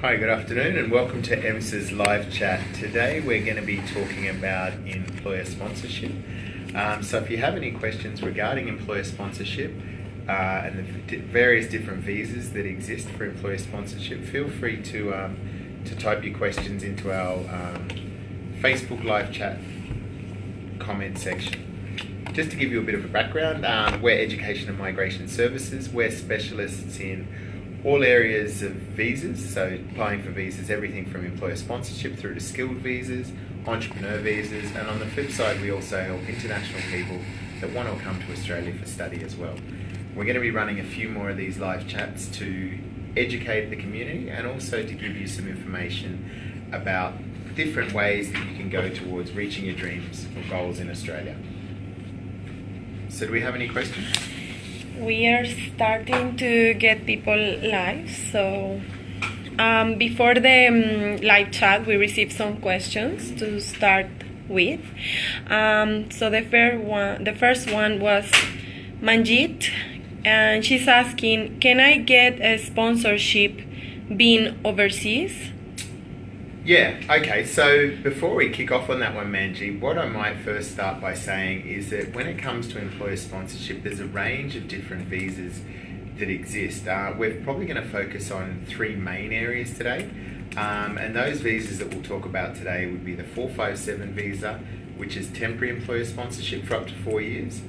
Hi, good afternoon and welcome to Emsa's live chat. Today we're going to be talking about employer sponsorship. So if you have any questions regarding employer sponsorship and the various different visas that exist for employer sponsorship, feel free to type your questions into our Facebook live chat comment section. Just to give you a bit of a background, we're Education and Migration Services. We're specialists in all areas of visas, so applying for visas, everything from employer sponsorship through to skilled visas, entrepreneur visas, and on the flip side we also help international people that want to come to Australia for study as well. We're going to be running a few more of these live chats to educate the community and also to give you some information about different ways that you can go towards reaching your dreams or goals in Australia. So do we have any questions? We are starting to get people live, so before the live chat we received some questions to start with. So the first one was Manjit, and she's asking, can I get a sponsorship being overseas? Yeah, okay, so before we kick off on that one, Manji, what I might first start by saying is that when it comes to employer sponsorship, there's a range of different visas that exist. We're probably going to focus on three main areas today, and those visas that we'll talk about today would be the 457 visa, which is temporary employer sponsorship for up to 4 years,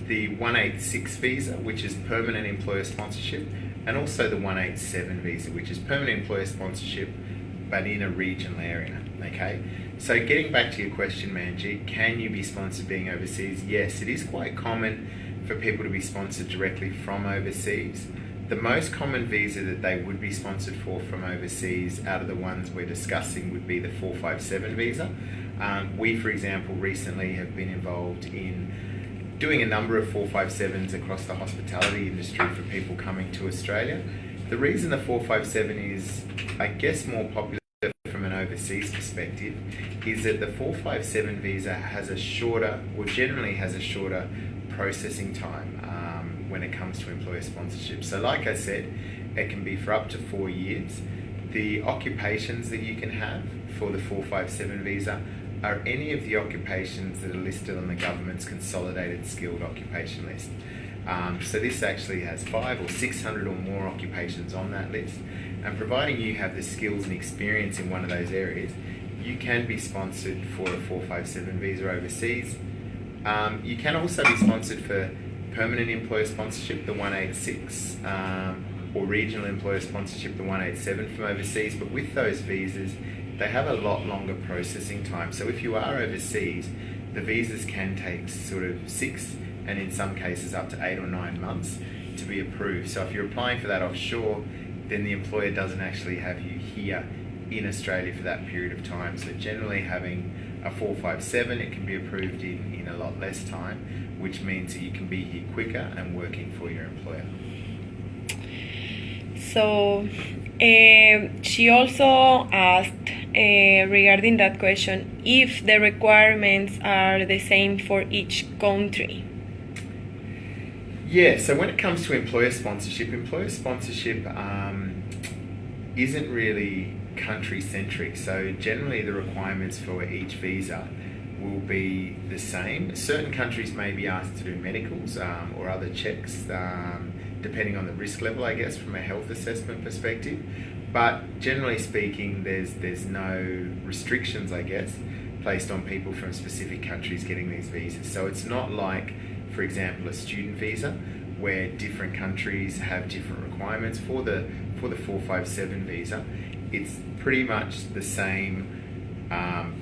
the 186 visa, which is permanent employer sponsorship, and also the 187 visa, which is permanent employer sponsorship but in a regional area. Okay, so getting back to your question, Manji, can you be sponsored being overseas? Yes, it is quite common for people to be sponsored directly from overseas. The most common visa that they would be sponsored for from overseas out of the ones we're discussing would be the 457 visa. We, for example, recently have been involved in doing a number of 457s across the hospitality industry for people coming to Australia. The reason the 457 is, I guess, more popular from an overseas perspective is that the 457 visa has a shorter, or generally has a shorter processing time when it comes to employer sponsorship. So like I said, it can be for up to 4 years. The occupations that you can have for the 457 visa are any of the occupations that are listed on the government's consolidated skilled occupation list. So this actually has 500 or 600 or more occupations on that list, and providing you have the skills and experience in one of those areas, you can be sponsored for a 457 visa overseas. You can also be sponsored for permanent employer sponsorship, the 186, or regional employer sponsorship, the 187 from overseas, but with those visas they have a lot longer processing time. So if you are overseas, the visas can take sort of 6 and in some cases up to 8 or 9 months to be approved. So if you're applying for that offshore, then the employer doesn't actually have you here in Australia for that period of time. So generally having a 457, it can be approved in a lot less time, which means that you can be here quicker and working for your employer. So she also asked regarding that question if the requirements are the same for each country. Yeah, so when it comes to employer sponsorship isn't really country-centric. So generally the requirements for each visa will be the same. Certain countries may be asked to do medicals or other checks, depending on the risk level, I guess, from a health assessment perspective. But generally speaking, there's no restrictions, I guess, placed on people from specific countries getting these visas. So it's not like, for example, a student visa where different countries have different requirements. For the 457 visa, it's pretty much the same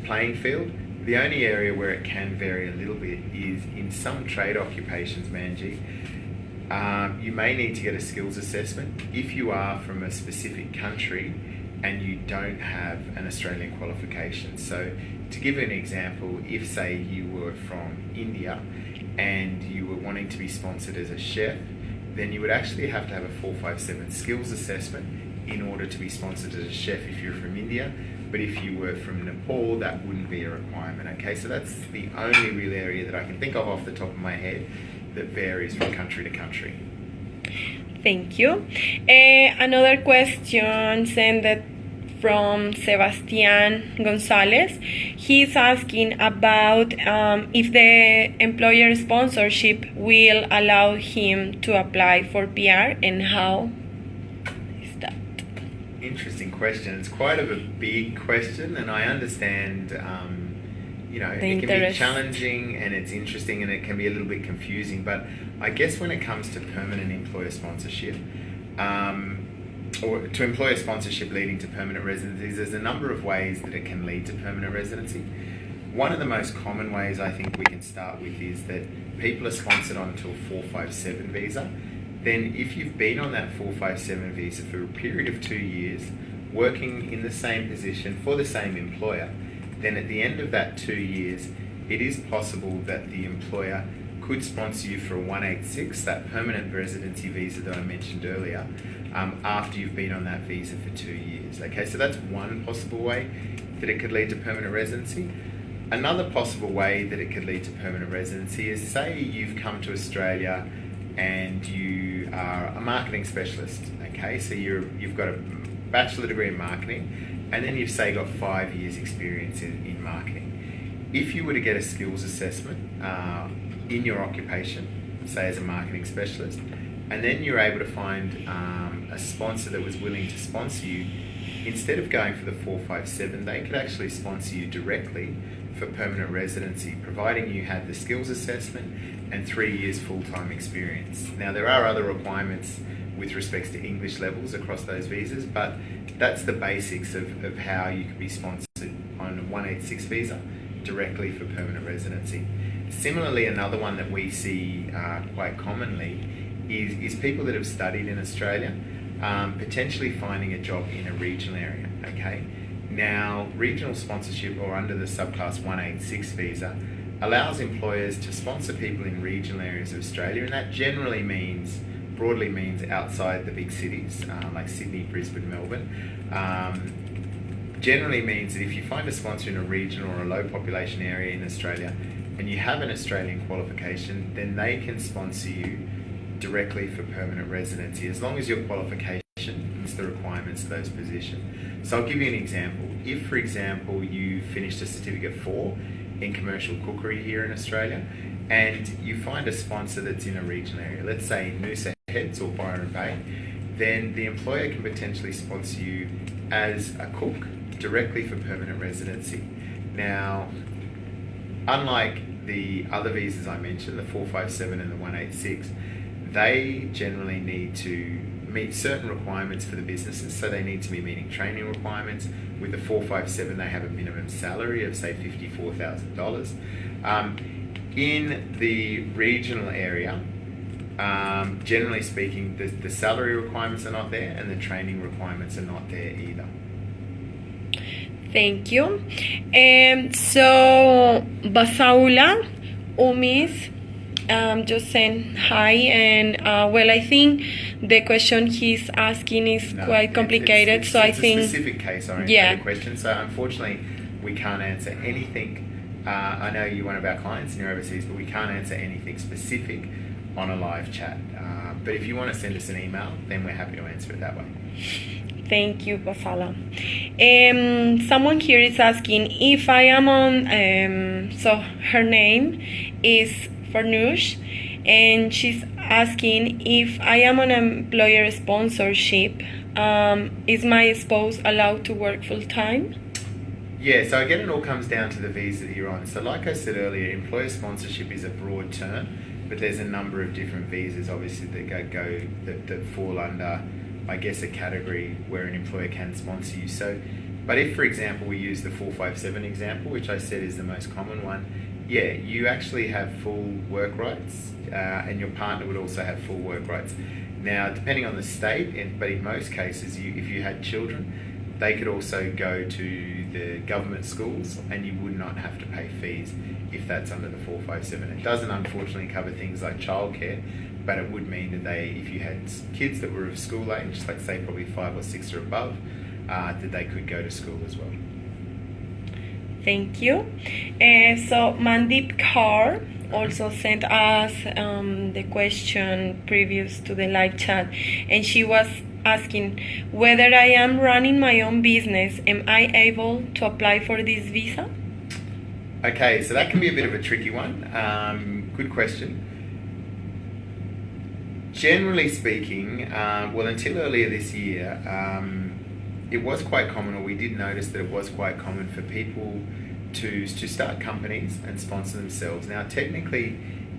playing field. The only area where it can vary a little bit is in some trade occupations, Manji. You may need to get a skills assessment if you are from a specific country and you don't have an Australian qualification. So to give an example, if say you were from India and you were wanting to be sponsored as a chef, then you would actually have to have a 457 skills assessment in order to be sponsored as a chef if you're from India. But if you were from Nepal, that wouldn't be a requirement. Okay, so that's the only real area that I can think of off the top of my head that varies from country to country. Thank you. Another question saying that from Sebastian Gonzalez. He's asking about if the employer sponsorship will allow him to apply for PR and how is that? Interesting question. It's quite of a big question, and I understand, it can be challenging and it's interesting and it can be a little bit confusing, but I guess when it comes to permanent employer sponsorship, or to employer sponsorship leading to permanent residencies, there's a number of ways that it can lead to permanent residency. One of the most common ways I think we can start with is that people are sponsored onto a 457 visa. Then if you've been on that 457 visa for a period of 2 years, working in the same position for the same employer, then at the end of that 2 years, it is possible that the employer could sponsor you for a 186, that permanent residency visa that I mentioned earlier, after you've been on that visa for 2 years. Okay, so that's one possible way that it could lead to permanent residency. Another possible way that it could lead to permanent residency is, say you've come to Australia and you are a marketing specialist. Okay, so you've got a bachelor degree in marketing, and then you've, say, got 5 years experience in marketing. If you were to get a skills assessment in your occupation, say as a marketing specialist, and then you're able to find a sponsor that was willing to sponsor you, instead of going for the 457, they could actually sponsor you directly for permanent residency, providing you had the skills assessment and 3 years full-time experience. Now, there are other requirements with respects to English levels across those visas, but that's the basics of how you could be sponsored on a 186 visa directly for permanent residency. Similarly, another one that we see quite commonly is people that have studied in Australia, potentially finding a job in a regional area. Okay, now regional sponsorship, or under the subclass 186 visa, allows employers to sponsor people in regional areas of Australia, and that generally broadly means outside the big cities like Sydney, Brisbane, Melbourne. Generally means that if you find a sponsor in a regional or a low population area in Australia and you have an Australian qualification, then they can sponsor you directly for permanent residency, as long as your qualification meets the requirements of those positions. So I'll give you an example. If, for example, you finished a Certificate 4 in commercial cookery here in Australia, and you find a sponsor that's in a regional area, let's say Noosa Heads or Byron Bay, then the employer can potentially sponsor you as a cook directly for permanent residency. Now, unlike the other visas I mentioned, the 457 and the 186, they generally need to meet certain requirements for the businesses, so they need to be meeting training requirements. With the 457, they have a minimum salary of, say, $54,000. In the regional area, generally speaking, the salary requirements are not there and the training requirements are not there either. Thank you. So Basaula Umis just saying hi, and I think the question he's asking is quite complicated. It's I think a specific case-oriented question. So unfortunately, we can't answer anything. I know you're one of our clients and you're overseas, but we can't answer anything specific on a live chat. But if you want to send us an email, then we're happy to answer it that way. Thank you, Basala. Someone here is asking if I am on, so her name is Farnoosh, and she's asking if I am on employer sponsorship, is my spouse allowed to work full-time? Yeah, so again, it all comes down to the visa that you're on. So like I said earlier, employer sponsorship is a broad term, but there's a number of different visas, obviously, that fall under, I guess, a category where an employer can sponsor you. So, but if, for example, we use the 457 example, which I said is the most common one, yeah, you actually have full work rights, and your partner would also have full work rights. Now, depending on the state, but in most cases, if you had children, they could also go to the government schools and you would not have to pay fees if that's under the 457. It doesn't unfortunately cover things like childcare, but it would mean that if you had kids that were of school age, let's say probably 5 or 6 or above, that they could go to school as well. Thank you. So Mandeep Kaur also sent us the question previous to the live chat, and she was asking whether I am running my own business, am I able to apply for this visa? Okay, so that can be a bit of a tricky one. Good question. Generally speaking, well, until earlier this year, it was quite common, or we did notice that it was quite common for people to start companies and sponsor themselves. Now, technically,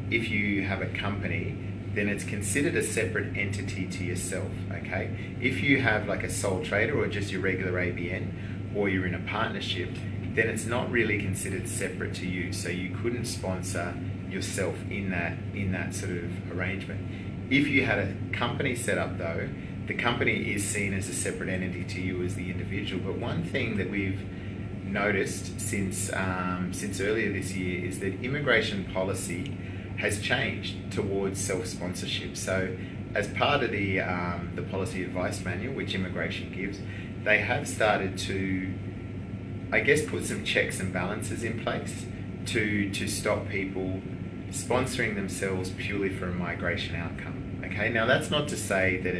if you have a company, then it's considered a separate entity to yourself, okay? If you have like a sole trader or just your regular ABN, or you're in a partnership, then it's not really considered separate to you, so you couldn't sponsor yourself in that sort of arrangement. If you had a company set up though, the company is seen as a separate entity to you as the individual. But one thing that we've noticed since earlier this year is that immigration policy has changed towards self-sponsorship. So as part of the policy advice manual, which immigration gives, they have started to, I guess, put some checks and balances in place to stop people sponsoring themselves purely for a migration outcome. Okay, now that's not to say that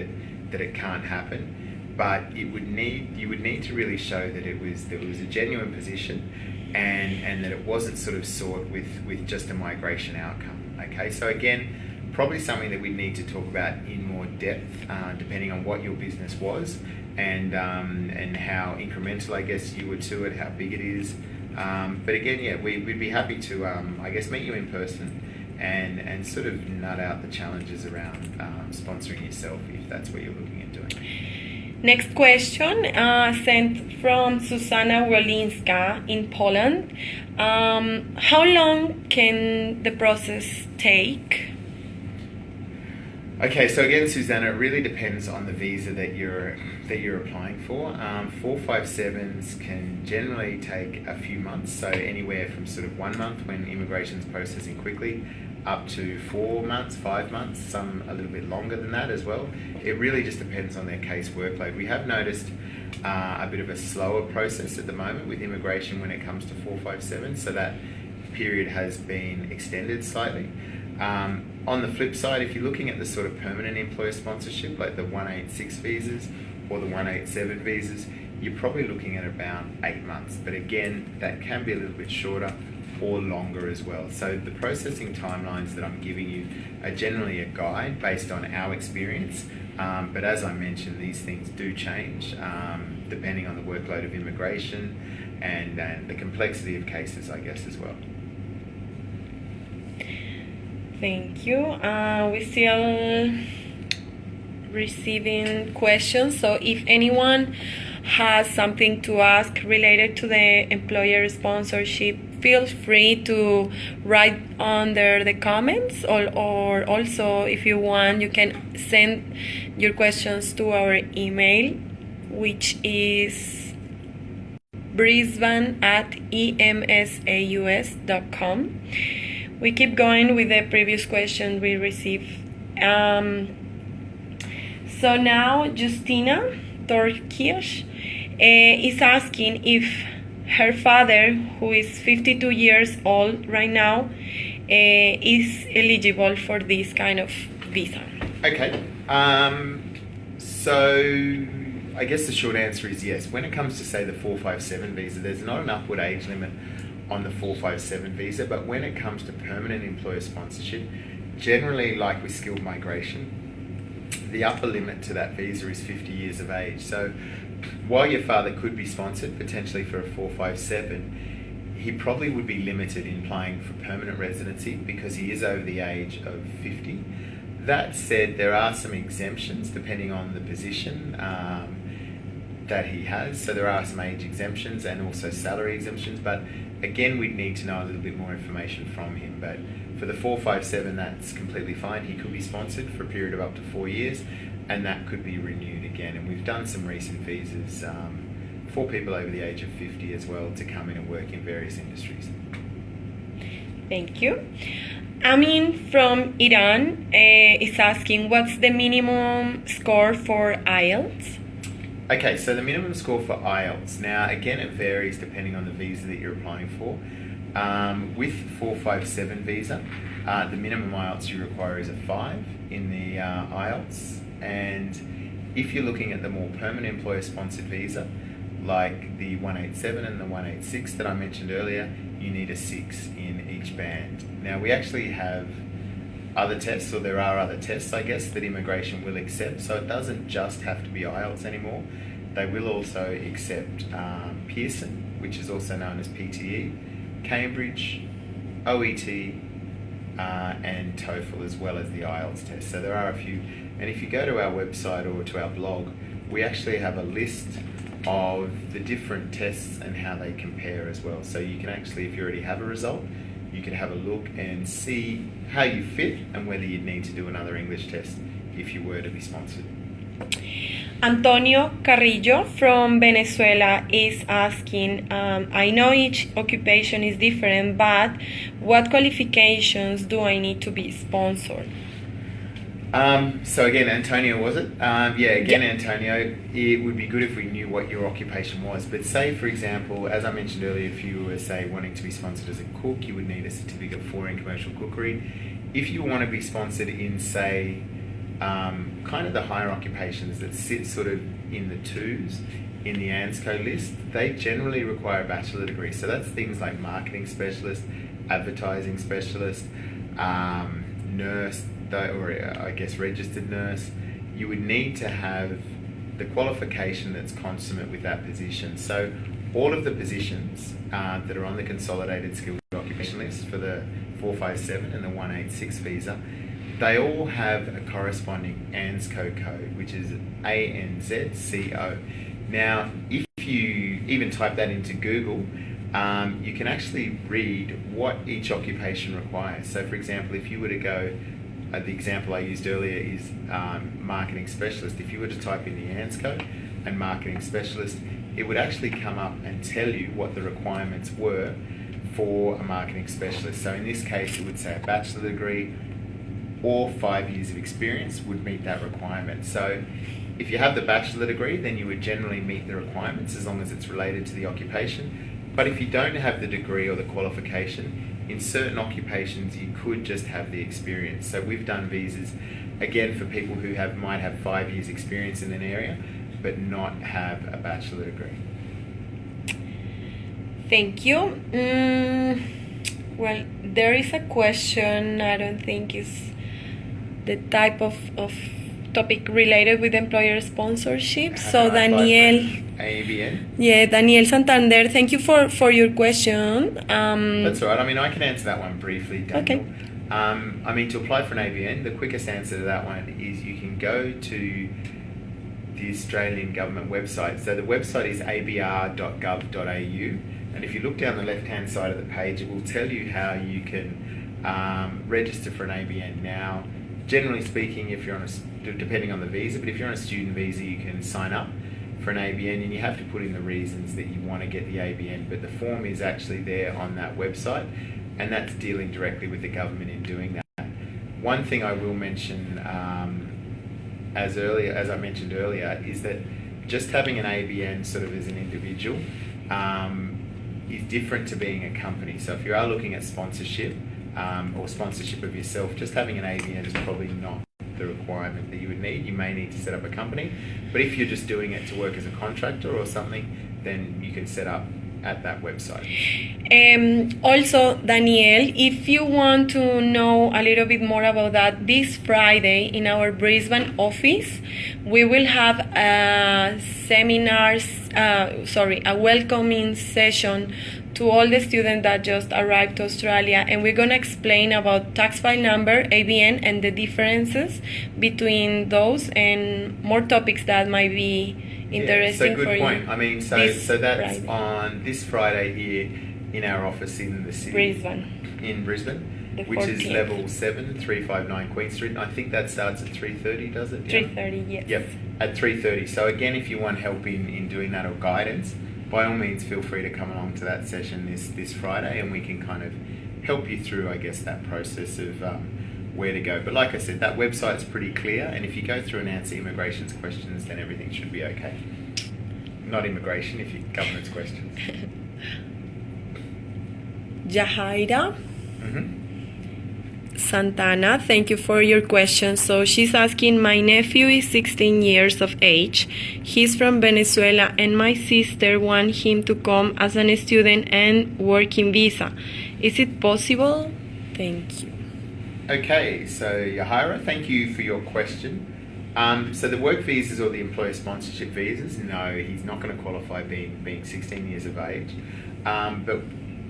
it can't happen, but you would need to really show that there was a genuine position and that it wasn't sort of sought with just a migration outcome. Okay, so again, probably something that we need to talk about in more depth, depending on what your business was and how incremental, I guess, you were to it, how big it is. But again, yeah, we'd be happy to, I guess, meet you in person and sort of nut out the challenges around sponsoring yourself if that's what you're looking at doing. Next question, sent from Susanna Wolinska in Poland. How long can the process take? Okay, so again, Susanna, it really depends on the visa that you're applying for. 457s can generally take a few months, so anywhere from sort of 1 month when immigration's processing quickly, up to 4 months, 5 months, some a little bit longer than that as well. It really just depends on their case workload. We have noticed a bit of a slower process at the moment with immigration when it comes to 457, so that period has been extended slightly. On the flip side, if you're looking at the sort of permanent employer sponsorship, like the 186 visas or the 187 visas, you're probably looking at about 8 months. But again, that can be a little bit shorter or longer as well. So the processing timelines that I'm giving you are generally a guide based on our experience. But as I mentioned, these things do change depending on the workload of immigration and the complexity of cases, I guess, as well. Thank you. We still receiving questions, so if anyone has something to ask related to the employer sponsorship, feel free to write under the comments, or also if you want, you can send your questions to our email, which is brisbane@emsaus.com. We keep going with the previous question we received. So now Justina Torkish is asking if her father, who is 52 years old right now, is eligible for this kind of visa. Okay, so I guess the short answer is yes. When it comes to, say, the 457 visa, there's not an upward age limit on the 457 visa, but when it comes to permanent employer sponsorship, generally, like with skilled migration, the upper limit to that visa is 50 years of age. So while your father could be sponsored potentially for a 457, he probably would be limited in applying for permanent residency because he is over the age of 50. That said, there are some exemptions depending on the position that he has. So there are some age exemptions and also salary exemptions, but again, we'd need to know a little bit more information from him. But for the 457, that's completely fine. He could be sponsored for a period of up to 4 years, and that could be renewed again. And we've done some recent visas for people over the age of 50 as well to come in and work in various industries. Thank you. Amin from Iran is asking, what's the minimum score for IELTS? Okay, so the minimum score for IELTS, now again it varies depending on the visa that you're applying for. With 457 visa, the minimum IELTS you require is a 5 in the IELTS, and If you're looking at the more permanent employer-sponsored visa, like the 187 and the 186 that I mentioned earlier, you need a 6 in each band. Now, we actually have other tests, or there are other tests, I guess, that immigration will accept. So it doesn't just have to be IELTS anymore. They will also accept Pearson, which is also known as PTE, Cambridge, OET, and TOEFL, as well as the IELTS test. So there are a few. And if you go to our website or to our blog, we actually have a list of the different tests and how they compare as well. So you can actually, if you already have a result, you can have a look and see how you fit and whether you'd need to do another English test if you were to be sponsored. Antonio Carrillo from Venezuela is asking, I know each occupation is different, but what qualifications do I need to be sponsored? So again, Antonio, was it? Antonio, it would be good if we knew what your occupation was. But say, for example, as I mentioned earlier, if you were, say, wanting to be sponsored as a cook, you would need a certificate for in commercial cookery. If you want to be sponsored in, say, kind of the higher occupations that sit sort of in the twos in the ANSCO list, they generally require a bachelor degree. So that's things like marketing specialist, advertising specialist, nurse, or I guess registered nurse. You would need to have the qualification that's consummate with that position. So all of the positions that are on the consolidated skilled occupation list for the 457 and the 186 visa, they all have a corresponding ANSCO code, which is ANZCO. Now, if you even type that into Google, you can actually read what each occupation requires. So, for example, if you were to go, the example I used earlier is marketing specialist. If you were to type in the ANSCO and marketing specialist, it would actually come up and tell you what the requirements were for a marketing specialist. So in this case, it would say a bachelor degree or 5 years of experience would meet that requirement. So if you have the bachelor degree, then you would generally meet the requirements as long as it's related to the occupation. But if you don't have the degree or the qualification, in certain occupations you could just have the experience. So we've done visas, again, for people who might have 5 years experience in an area, but not have a bachelor degree. Thank you. Well, there is a question, I don't think is the type of topic related with employer sponsorship. So Daniel, ABN. Yeah, Daniel Santander, thank you for your question. That's all right. I mean, I can answer that one briefly, Daniel. Okay. I mean, to apply for an ABN, the quickest answer to that one is you can go to the Australian government website. So the website is abr.gov.au, and if you look down the left-hand side of the page, it will tell you how you can register for an ABN. Now, generally speaking, if you're on depending on the visa, but if you're on a student visa, you can sign up for an ABN, and you have to put in the reasons that you want to get the ABN, but the form is actually there on that website, and that's dealing directly with the government in doing that. One thing I will mention, as I mentioned earlier, is that just having an ABN sort of as an individual is different to being a company. So if you are looking at sponsorship or sponsorship of yourself, just having an ABN is probably not the requirement that you would need. You may need to set up a company, but if you're just doing it to work as a contractor or something, then you can set up at that website. Also, Daniel, if you want to know a little bit more about that, this Friday in our Brisbane office, we will have a welcoming session to all the students that just arrived to Australia, and we're going to explain about tax file number, ABN, and the differences between those and more topics that might be interesting for you. So good point. I mean, so that's Friday. On this Friday here in our office in the city. In Brisbane, which is level 7, 359 Queen Street. And I think that starts at 3:30, does it? 3:30, yes. Yep, at 3:30. So again, if you want help in doing that or guidance, by all means, feel free to come along to that session this Friday, and we can kind of help you through, I guess, that process of where to go. But like I said, that website's pretty clear, and if you go through and answer immigration's questions, then everything should be okay. Not immigration, if you government's questions. Jahaira Santana, thank you for your question. So she's asking, my nephew is 16 years of age. He's from Venezuela and my sister wants him to come as an student and working visa. Is it possible? Thank you. Okay, so Yahira, thank you for your question. So the work visas or the employer sponsorship visas, no, he's not going to qualify being 16 years of age. But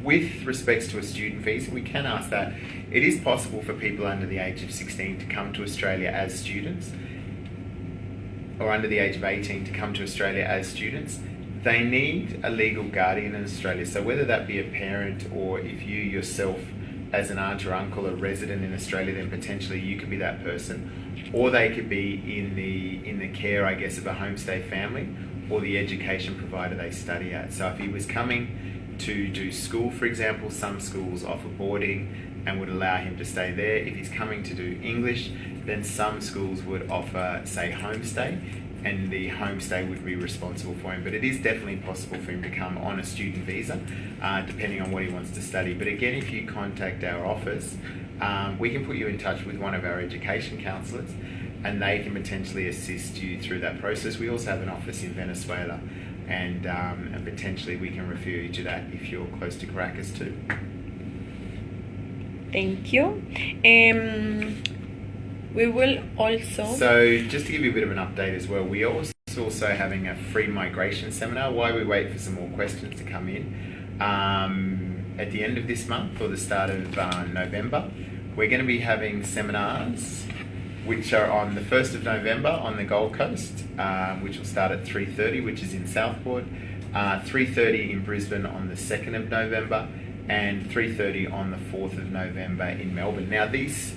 with respects to a student visa, we can ask that. It is possible for people under the age of 16 to come to Australia as students, or under the age of 18 to come to Australia as students. They need a legal guardian in Australia. So whether that be a parent, or if you yourself as an aunt or uncle are resident in Australia, then potentially you could be that person. Or they could be in the care, I guess, of a homestay family or the education provider they study at. So if he was coming to do school, for example, some schools offer boarding and would allow him to stay there. If he's coming to do English, then some schools would offer, say, homestay, and the homestay would be responsible for him. But it is definitely possible for him to come on a student visa, depending on what he wants to study. But again, if you contact our office, we can put you in touch with one of our education counsellors, and they can potentially assist you through that process. We also have an office in Venezuela, and potentially we can refer you to that if you're close to Caracas too. Thank you. We will also... So just to give you a bit of an update as well, we are also having a free migration seminar while we wait for some more questions to come in. At the end of this month or the start of November, we're going to be having seminars which are on the 1st of November on the Gold Coast, which will start at 3:30, which is in Southport, 3:30 in Brisbane on the 2nd of November, and 3:30 on the 4th of November in Melbourne. Now these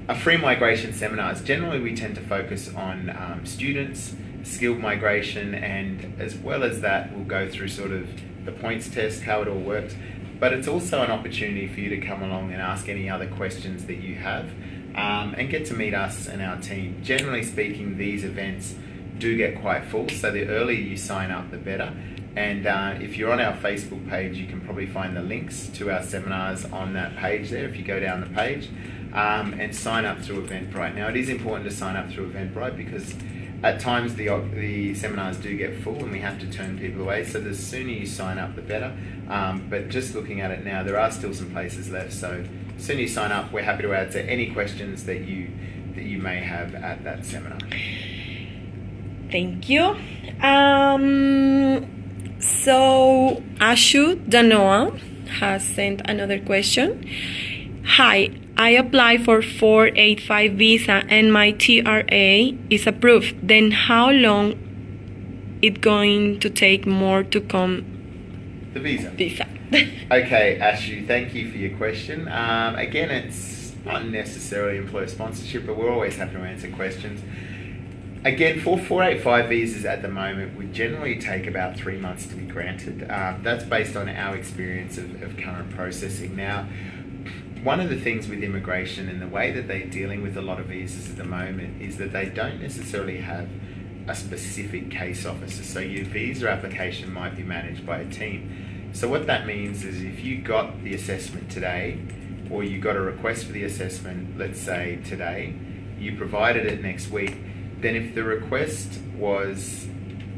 are free migration seminars. Generally we tend to focus on students, skilled migration, and as well as that we'll go through sort of the points test, how it all works. But it's also an opportunity for you to come along and ask any other questions that you have, and get to meet us and our team. Generally speaking, these events do get quite full, so the earlier you sign up, the better. And if you're on our Facebook page, you can probably find the links to our seminars on that page there if you go down the page, and sign up through Eventbrite. Now it is important to sign up through Eventbrite because at times the seminars do get full and we have to turn people away, so the sooner you sign up the better. But just looking at it now, there are still some places left, so as soon as you sign up, we're happy to answer any questions that you may have at that seminar. Thank you. So Ashu Danoa has sent another question. Hi, I applied for 485 visa and my TRA is approved. Then how long it going to take more to come? The visa. Visa. Okay, Ashu, thank you for your question. Again, it's not necessarily employer sponsorship, but we're always happy to answer questions. Again, for 485 visas at the moment would generally take about 3 months to be granted. That's based on our experience of current processing. Now, one of the things with immigration and the way that they're dealing with a lot of visas at the moment is that they don't necessarily have a specific case officer. So your visa application might be managed by a team. So what that means is if you got the assessment today, or you got a request for the assessment, let's say today, you provided it next week, then if the request was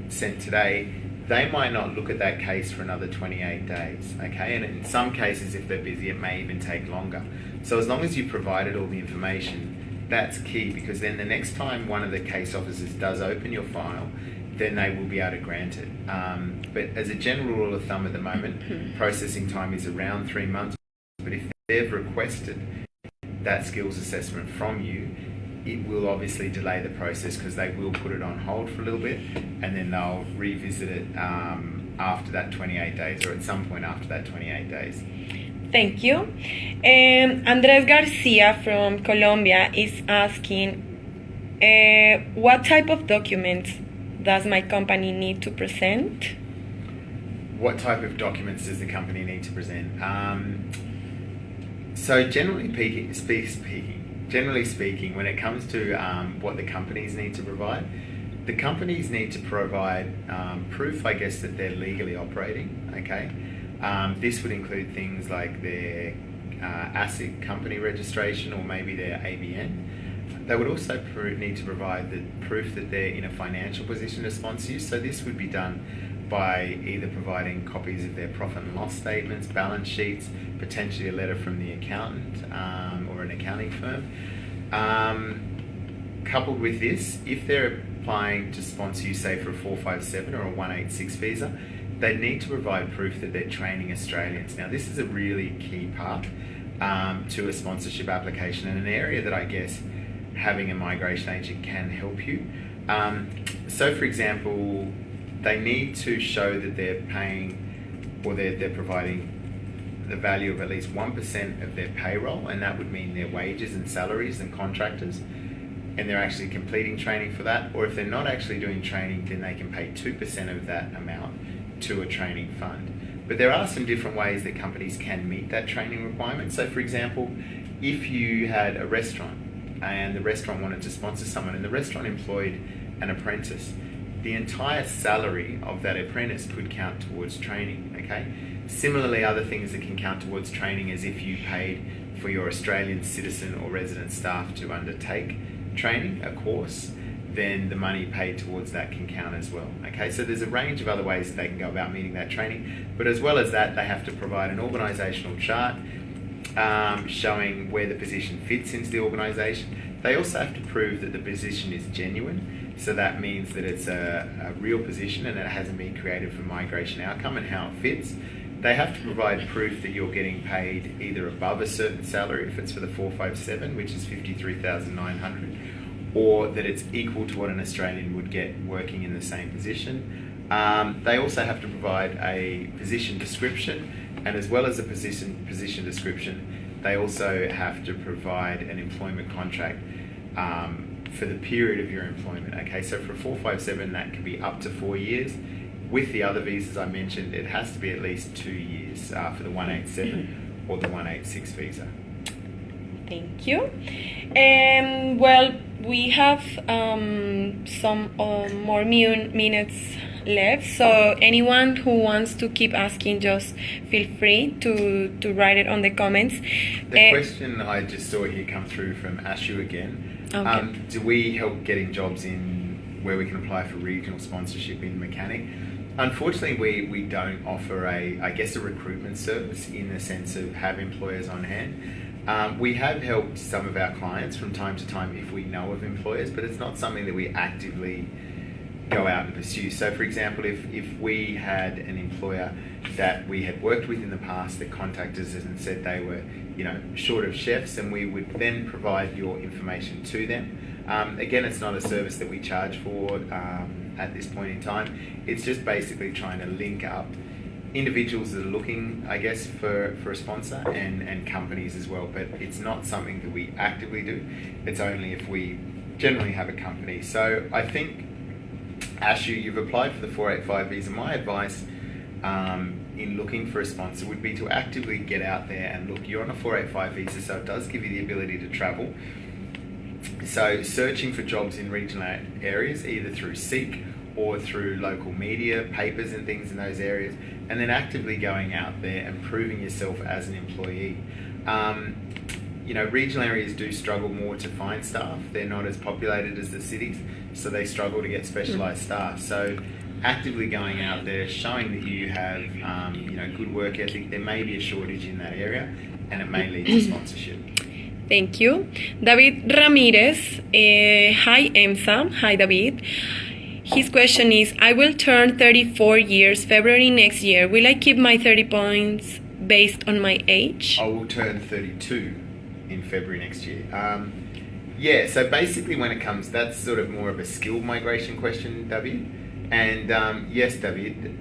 sent today, they might not look at that case for another 28 days, okay? And in some cases, if they're busy, it may even take longer. So as long as you provided all the information, that's key, because then the next time one of the case officers does open your file, then they will be able to grant it. But as a general rule of thumb at the moment, processing time is around 3 months. But if they've requested that skills assessment from you, it will obviously delay the process because they will put it on hold for a little bit and then they'll revisit it after that 28 days or at some point after that 28 days. Thank you. Andres Garcia from Colombia is asking, what type of documents does my company need to present? What type of documents does the company need to present? So generally speaking, when it comes to what the companies need to provide, the companies need to provide proof, I guess, that they're legally operating, okay? This would include things like their ASIC company registration or maybe their ABN. They would also need to provide the proof that they're in a financial position to sponsor you. So this would be done by either providing copies of their profit and loss statements, balance sheets, potentially a letter from the accountant or an accounting firm. Coupled with this, if they're applying to sponsor you, say, for a 457 or a 186 visa, they need to provide proof that they're training Australians. Now, this is a really key part to a sponsorship application, and an area that I guess having a migration agent can help you. So, for example, they need to show that they're paying or they're providing the value of at least 1% of their payroll, and that would mean their wages and salaries and contractors, and they're actually completing training for that. Or if they're not actually doing training, then they can pay 2% of that amount to a training fund. But there are some different ways that companies can meet that training requirement. So, for example, if you had a restaurant and the restaurant wanted to sponsor someone and the restaurant employed an apprentice, the entire salary of that apprentice could count towards training, okay? Similarly, other things that can count towards training is if you paid for your Australian citizen or resident staff to undertake training, a course, then the money paid towards that can count as well, okay? So there's a range of other ways that they can go about meeting that training, but as well as that, they have to provide an organisational chart showing where the position fits into the organisation. They also have to prove that the position is genuine, so that means that it's a real position and it hasn't been created for migration outcome and how it fits. They have to provide proof that you're getting paid either above a certain salary, if it's for the 457, which is 53,900, or that it's equal to what an Australian would get working in the same position. They also have to provide a position description, and as well as a position description, they also have to provide an employment contract for the period of your employment. Okay, so for a 457, that can be up to 4 years. With the other visas I mentioned, it has to be at least 2 years for the 187 or the 186 visa. Thank you. Well, we have some more minutes left, so anyone who wants to keep asking, just feel free to write it on the comments. The question I just saw here come through from Ashu again. Okay. Do we help getting jobs in where we can apply for regional sponsorship in mechanic? Unfortunately, we don't offer a recruitment service in the sense of have employers on hand. We have helped some of our clients from time to time if we know of employers, but it's not something that we actively go out and pursue. So, for example, if we had an employer that we had worked with in the past that contacted us and said they were, short of chefs, and we would then provide your information to them. Again, it's not a service that we charge for at this point in time. It's just basically trying to link up individuals that are looking, I guess, for a sponsor and companies as well. But it's not something that we actively do. It's only if we generally have a company. So I think, Ashu, you've applied for the 485 visa. My advice in looking for a sponsor would be to actively get out there and look. You're on a 485 visa, so it does give you the ability to travel. So searching for jobs in regional areas, either through Seek or through local media, papers and things in those areas, and then actively going out there and proving yourself as an employee. Regional areas do struggle more to find staff. They're not as populated as the cities, so they struggle to get specialised staff. So actively going out there, showing that you have good work ethic. There may be a shortage in that area, and it may lead to sponsorship. Thank you. David Ramirez. Hi, Emsa. Hi, David. His question is, I will turn 34 years February next year. Will I keep my 30 points based on my age? I will turn 32 in February next year. So basically when it comes, that's sort of more of a skill migration question, David. And yes, David,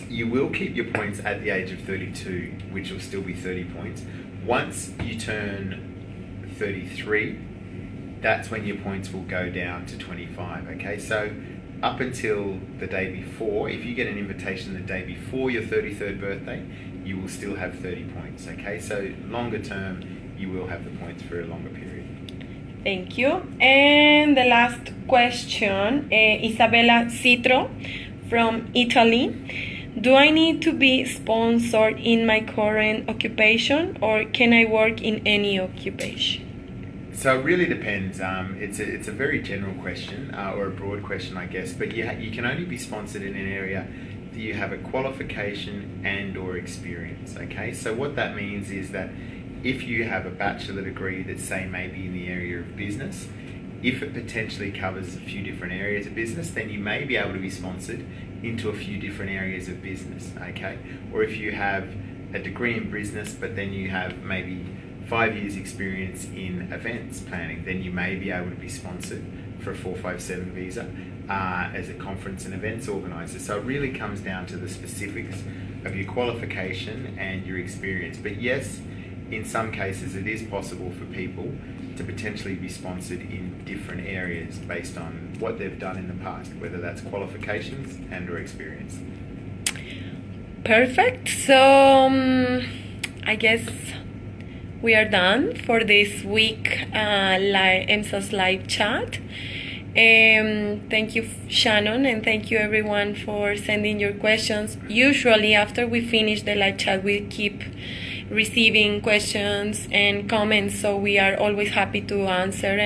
you will keep your points at the age of 32, which will still be 30 points. Once you turn 33, that's when your points will go down to 25, okay? So up until the day before, if you get an invitation the day before your 33rd birthday, you will still have 30 points, okay? So longer term, you will have the points for a longer period. Thank you. And the last question, Isabella Citro from Italy. Do I need to be sponsored in my current occupation, or can I work in any occupation? So it really depends. It's a very general question, or a broad question, I guess. But you can only be sponsored in an area that you have a qualification and or experience. Okay, so what that means is that if you have a bachelor degree that, say, maybe in the area of business, if it potentially covers a few different areas of business, then you may be able to be sponsored into a few different areas of business. Okay, or if you have a degree in business, but then you have maybe 5 years experience in events planning, then you may be able to be sponsored for a 457 visa as a conference and events organizer. So it really comes down to the specifics of your qualification and your experience. But yes, in some cases it is possible for people to potentially be sponsored in different areas based on what they've done in the past, whether that's qualifications and or experience. Perfect. So I guess we are done for this week Emsa's live chat. Thank you, Shannon, and thank you everyone for sending your questions. Usually after we finish the live chat, we keep receiving questions and comments, so we are always happy to answer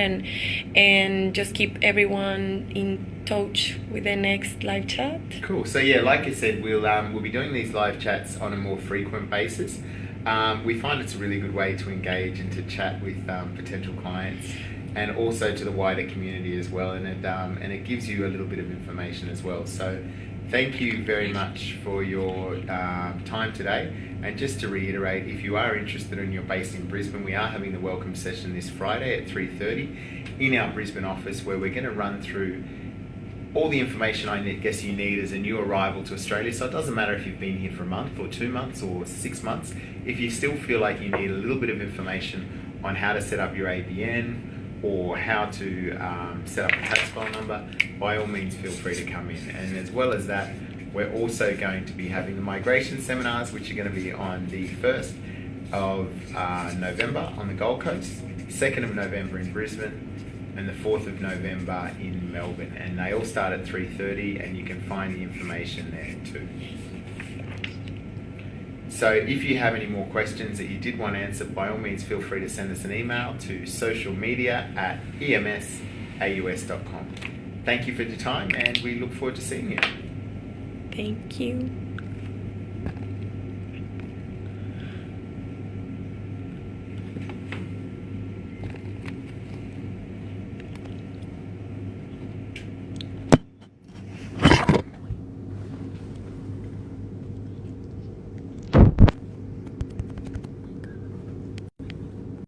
and just keep everyone in touch with the next live chat. Cool. So yeah, like I said, we'll be doing these live chats on a more frequent basis. We find it's a really good way to engage and to chat with potential clients, and also to the wider community as well, and it gives you a little bit of information as well. So thank you very much for your time today. And just to reiterate, if you are interested and you're based in Brisbane, we are having the welcome session this Friday at 3:30 in our Brisbane office, where we're going to run through all the information I guess you need as a new arrival to Australia. So it doesn't matter if you've been here for a month or 2 months or 6 months. If you still feel like you need a little bit of information on how to set up your ABN or how to set up a tax file number, by all means feel free to come in. And as well as that, we're also going to be having the migration seminars, which are going to be on the 1st of November on the Gold Coast, 2nd of November in Brisbane, and the 4th of November in Melbourne. And they all start at 3:30, and you can find the information there too. So if you have any more questions that you did want to answer, by all means feel free to send us an email to socialmedia@emsaus.com. Thank you for your time, and we look forward to seeing you. Thank you.